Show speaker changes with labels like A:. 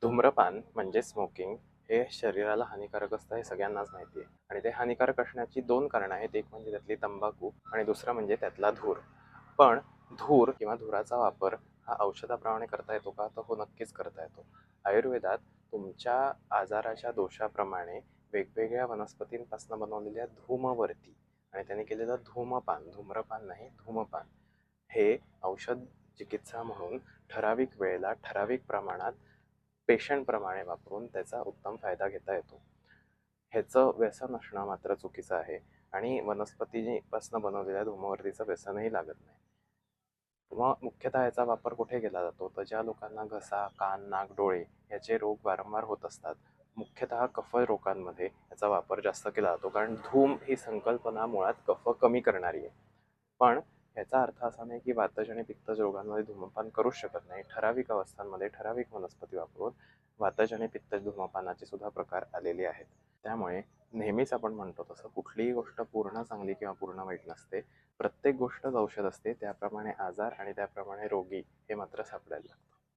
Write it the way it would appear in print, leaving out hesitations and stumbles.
A: धूम्रपान म्हणजे स्मोकिंग हे शरीराला हानिकारक असतं हे सगळ्यांनाच माहिती आहे. आणि ते हानिकारक असण्याची दोन कारणं आहेत. एक म्हणजे त्यातली तंबाखू आणि दुसरं म्हणजे त्यातला धूर. पण धूर किंवा धुराचा वापर हा औषधाप्रमाणे करता येतो का? तर हो, नक्कीच करता येतो. आयुर्वेदात तुमच्या आजाराच्या दोषाप्रमाणे वेगवेगळ्या वनस्पतींपासून बनवलेल्या धूमवरती आणि त्याने केलेलं धूमपान, धूम्रपान नाही धूमपान, हे औषध चिकित्सा म्हणून ठराविक वेळेला ठराविक प्रमाणात पेशंटप्रमाणे वापरून त्याचा उत्तम फायदा घेता येतो. ह्याचं व्यसन असणं मात्र चुकीचं आहे आणि वनस्पतीपासून बनवलेल्या धूमवरतीचं व्यसनही लागत नाही. मग मुख्यतः याचा वापर कुठे केला जातो? तर ज्या लोकांना घसा, कान, नाक, डोळे याचे रोग वारंवार होत असतात, मुख्यतः कफ रोगांमध्ये याचा वापर जास्त केला जातो. कारण धूम ही संकल्पना मुळात कफ कमी करणारी आहे. पण याचा अर्थ असा नाही की वातज आणि पित्तज रोगांमध्ये धूमपान करूच शकत नाही. ठराविक अवस्थांमध्ये ठराविक वनस्पती वापरून वातज आणि पित्तज धूमपानाचे सुद्धा प्रकार आलेले आहेत. त्यामुळे नेहमीच आपण म्हणतो तसं कुठलीही गोष्ट पूर्ण चांगली किंवा पूर्ण वाईट नसते. प्रत्येक गोष्टच औषध असते. त्याप्रमाणे आजार आणि त्याप्रमाणे रोगी हे मात्र सापडायला लागतं.